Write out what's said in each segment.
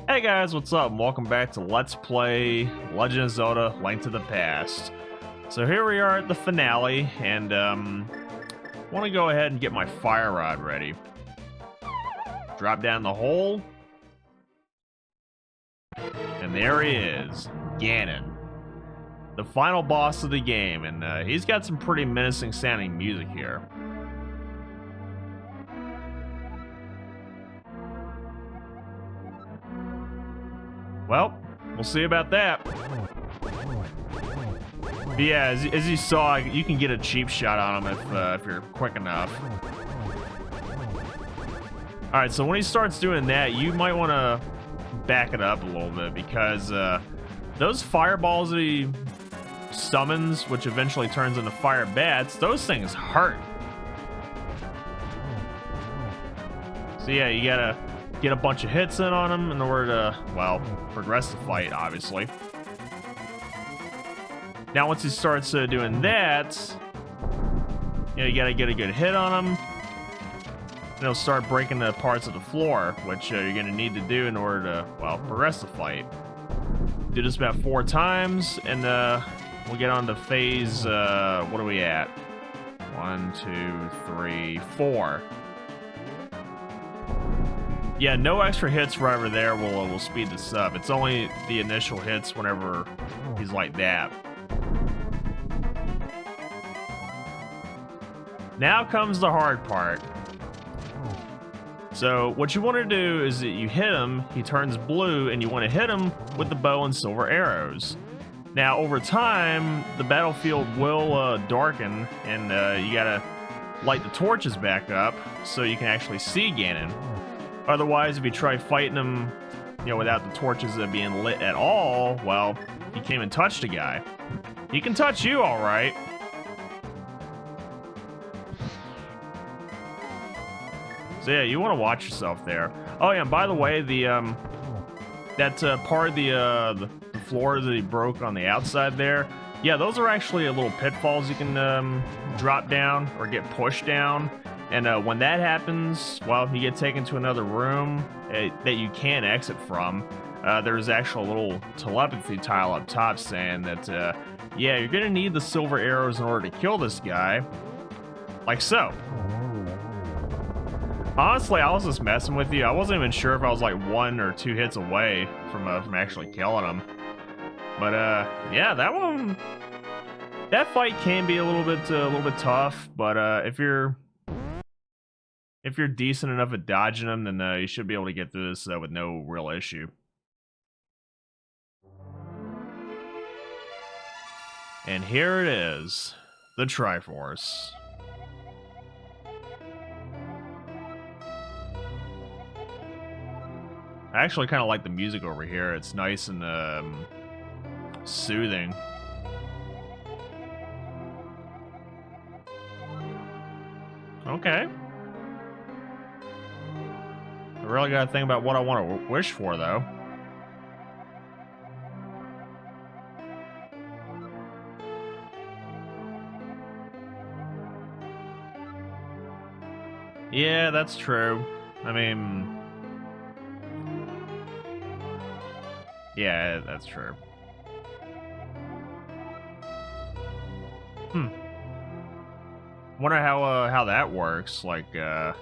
Hey guys, what's up? Welcome back to Let's Play Legend of Zelda: Link to the Past. So here we are at the finale, and want to go ahead and get my fire rod ready. Drop down the hole, and there he is, Ganon, the final boss of the game, and he's got some pretty menacing sounding music here. Well, we'll see about that. But yeah, as you saw, you can get a cheap shot on him if you're quick enough. All right, so when he starts doing that, you might want to back it up a little bit because those fireballs that he summons, which eventually turns into fire bats, those things hurt. So yeah, you gotta get a bunch of hits in on him in order to, well, progress the fight, obviously. Now, once he starts doing that, you know, you gotta get a good hit on him. And he'll start breaking the parts of the floor, which you're gonna need to do in order to, well, progress the fight. Do this about 4 times, and we'll get on to phase, what are we at? 1, 2, 3, 4. Yeah, no extra hits right over there will speed this up. It's only the initial hits whenever he's like that. Now comes the hard part. So what you want to do is that you hit him, he turns blue, and you want to hit him with the bow and silver arrows. Now, over time, the battlefield will darken, and you gotta light the torches back up so you can actually see Ganon. Otherwise, if you try fighting him, you know, without the torches being lit at all, well, you can't even touch the guy. He can touch you, all right. So yeah, you want to watch yourself there. Oh yeah, and by the way, the that part of the floor that he broke on the outside there, yeah, those are actually little pitfalls you can drop down or get pushed down. And when that happens, well, you get taken to another room that you can't exit from. There's actually a little telepathy tile up top saying that, yeah, you're gonna need the silver arrows in order to kill this guy. Like so. Honestly, I was just messing with you. I wasn't even sure if I was like 1 or 2 hits away from actually killing him. But yeah, that fight can be a little bit tough. But if you're decent enough at dodging them, then you should be able to get through this with no real issue. And here it is, the Triforce. I actually kind of like the music over here. It's nice and soothing. Okay. I really gotta think about what I want to wish for, though. Yeah, that's true. I mean, yeah, that's true. Wonder how that works. Like, oh,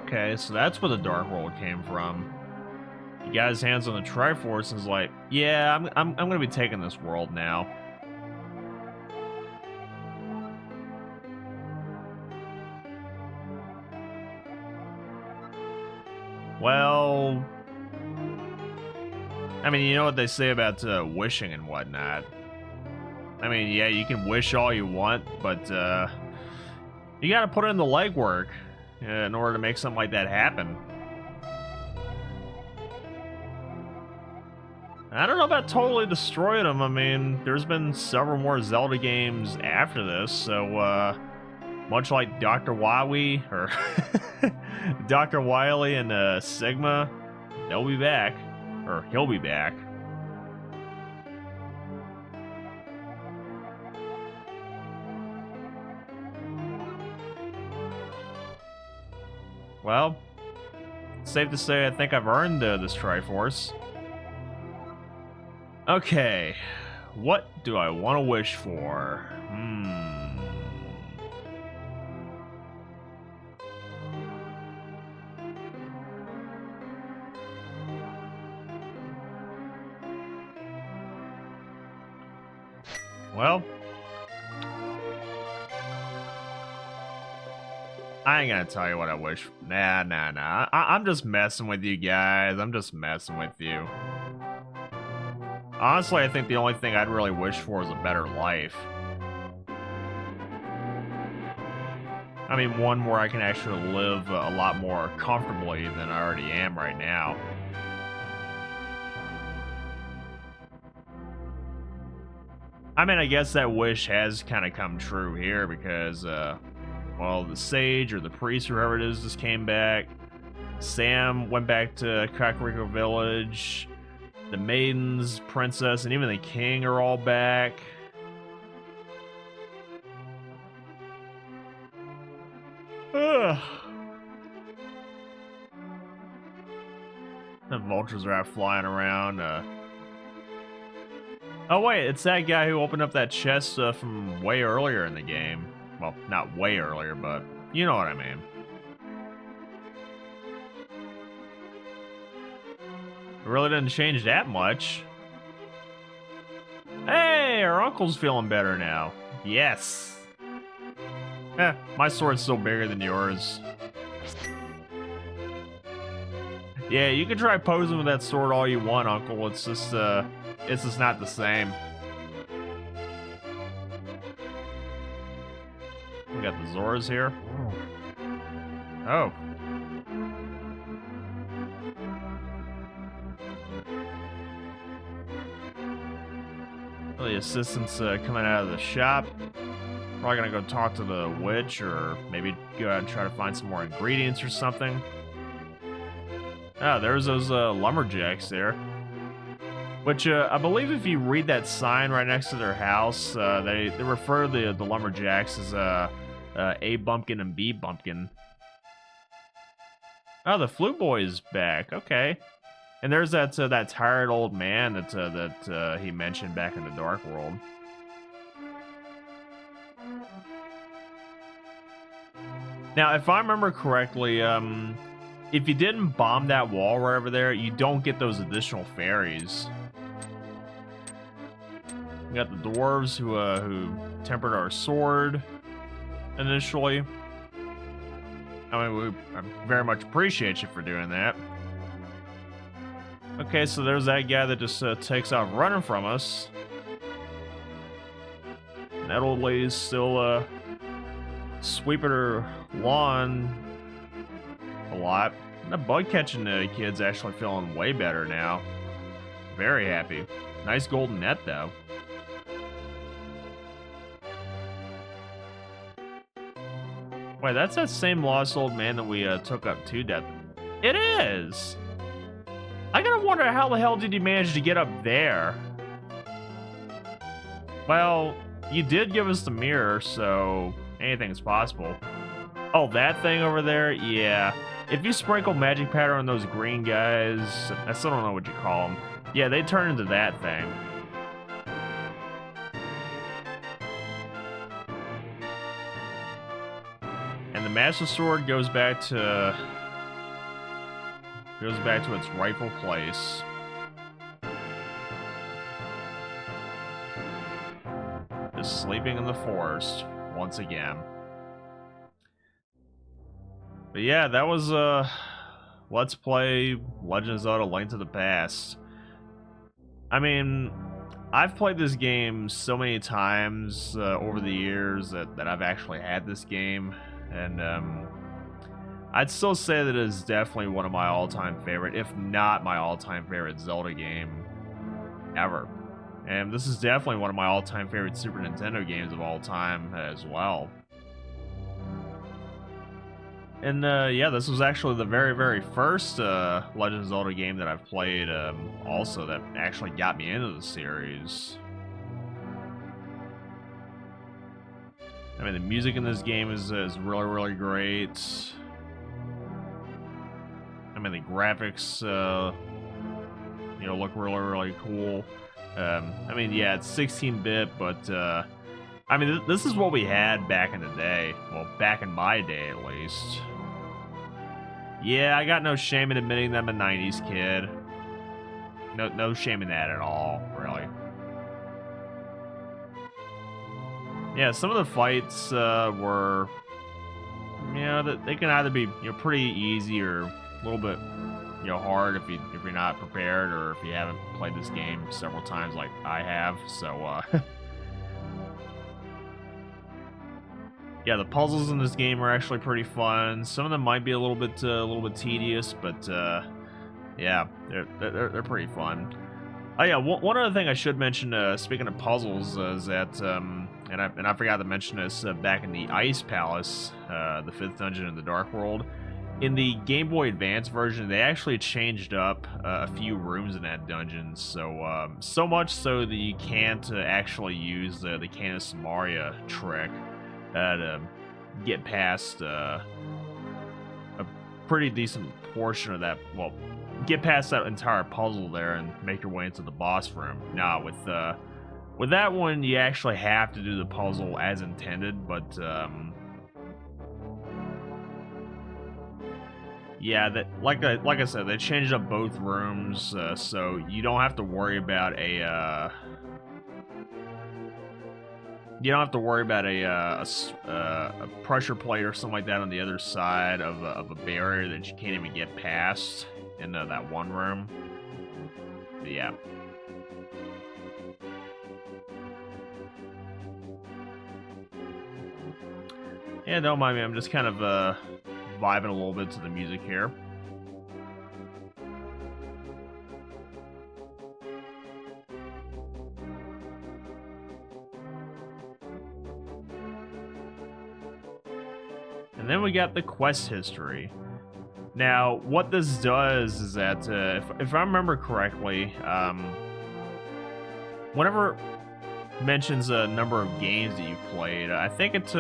okay, so that's where the Dark World came from. He got his hands on the Triforce and was like, yeah, I'm gonna be taking this world now. Well, I mean, you know what they say about wishing and whatnot. I mean, yeah, you can wish all you want, but you gotta put in the legwork in order to make something like that happen. I don't know about totally destroying them. I mean, there's been several more Zelda games after this, so much like Dr. Wily or Dr. Wily and Sigma, they'll be back, or he'll be back. Well, safe to say I think I've earned this Triforce. Okay, what do I want to wish for? Well, I ain't gonna tell you what I wish. Nah. I'm just messing with you guys. I'm just messing with you. Honestly, I think the only thing I'd really wish for is a better life. I mean, one where I can actually live a lot more comfortably than I already am right now. I mean, I guess that wish has kind of come true here because, well, the sage or the priest or whoever it is just came back. Sam went back to Kakariko Village. The maidens, princess, and even the king are all back. Ugh. The vultures are out flying around. Oh wait, it's that guy who opened up that chest from way earlier in the game. Well, not way earlier, but you know what I mean. It really didn't change that much. Hey, our uncle's feeling better now. Yes. My sword's still bigger than yours. Yeah, you can try posing with that sword all you want, Uncle. It's just not the same. We got the Zoras here. Oh. Well, the assistant's coming out of the shop. Probably gonna go talk to the witch, or maybe go out and try to find some more ingredients or something. Ah, there's those lumberjacks there. Which, I believe if you read that sign right next to their house, they refer to the lumberjacks as A Bumpkin and B Bumpkin. Oh, the Flute Boy is back. Okay. And there's that that tired old man that he mentioned back in the Dark World. Now, if I remember correctly, if you didn't bomb that wall right over there, you don't get those additional fairies. We got the dwarves who tempered our sword initially. I mean, I very much appreciate you for doing that. Okay, so there's that guy that just takes off running from us. And that old lady's still sweeping her lawn a lot. And the bug catching kid's actually feeling way better now. Very happy. Nice golden net though. Wait, that's that same lost old man that we took up to death. It is! I gotta wonder how the hell did you manage to get up there? Well, you did give us the mirror, so anything's possible. Oh, that thing over there? Yeah. If you sprinkle magic powder on those green guys, I still don't know what you call them. Yeah, they turn into that thing. And the Master Sword goes back to its rightful place. Just sleeping in the forest once again. But yeah, that was Let's Play Legend of Zelda: Link to the Past. I mean, I've played this game so many times over the years that I've actually had this game, and I'd still say that it is definitely one of my all-time favorite, if not my all-time favorite Zelda game ever. And this is definitely one of my all-time favorite Super Nintendo games of all time as well. And yeah, this was actually the very first Legend of Zelda game that I've played also that actually got me into the series. I mean, the music in this game is really great. mean, the graphics, you know, look really, really cool. I mean, yeah, it's 16-bit, but I mean, this is what we had back in the day. Well, back in my day, at least. Yeah, I got no shame in admitting that I'm a 90s kid. No shame in that at all, really. Yeah, some of the fights were, you know, they can either be, you know, pretty easy or a little bit, you know, hard if you're not prepared or if you haven't played this game several times like I have. So yeah, the puzzles in this game are actually pretty fun. Some of them might be a little bit tedious, but yeah, they're pretty fun. Oh yeah, one other thing I should mention, speaking of puzzles, is that and I forgot to mention this back in the Ice Palace, the 5th dungeon in the Dark World. In the Game Boy Advance version, they actually changed up a few rooms in that dungeon, so so much so that you can't actually use the Canis Maria trick to get past a pretty decent portion of that. Well, get past that entire puzzle there and make your way into the boss room. Now, with that one, you actually have to do the puzzle as intended, but yeah, that like I said, they changed up both rooms, so you don't have to worry about a a pressure plate or something like that on the other side of a barrier that you can't even get past in that one room. But yeah. Yeah, don't mind me. I'm just kind of vibing a little bit to the music here. And then we got the quest history. Now, what this does is that, if I remember correctly, whenever it mentions a number of games that you've played, I think it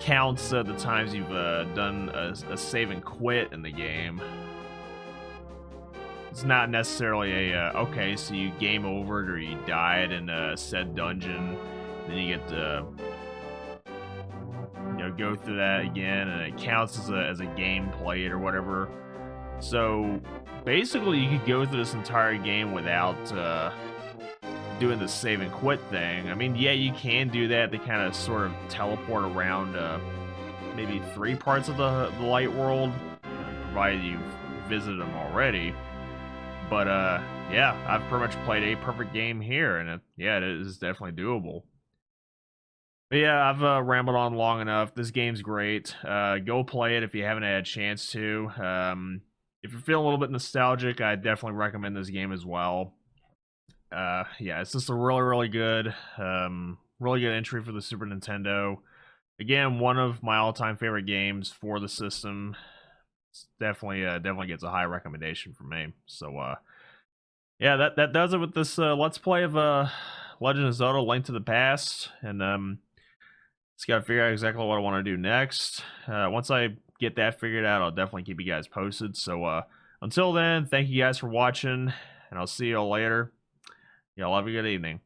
counts the times you've done a save and quit in the game. It's not necessarily a, okay, so you game overed or you died in said dungeon, then you get to go through that again, and it counts as a game played or whatever. So basically, you could go through this entire game without doing the save and quit thing. I mean, yeah, you can do that. They kind of sort of teleport around maybe 3 parts of the light world, provided you've visited them already. But yeah, I've pretty much played a perfect game here, and yeah, it is definitely doable. But yeah, I've rambled on long enough. This game's great. Go play it if you haven't had a chance to. If you're feeling a little bit nostalgic, I definitely recommend this game as well. Yeah, it's just a really good entry for the Super Nintendo. Again, one of my all-time favorite games for the system. It's definitely gets a high recommendation from me. So yeah, that does it with this Let's Play of Legend of Zelda: Link to the Past, and just gotta figure out exactly what I want to do next. Once I get that figured out, I'll definitely keep you guys posted. So until then, thank you guys for watching, and I'll see you all later. Y'all have a good evening.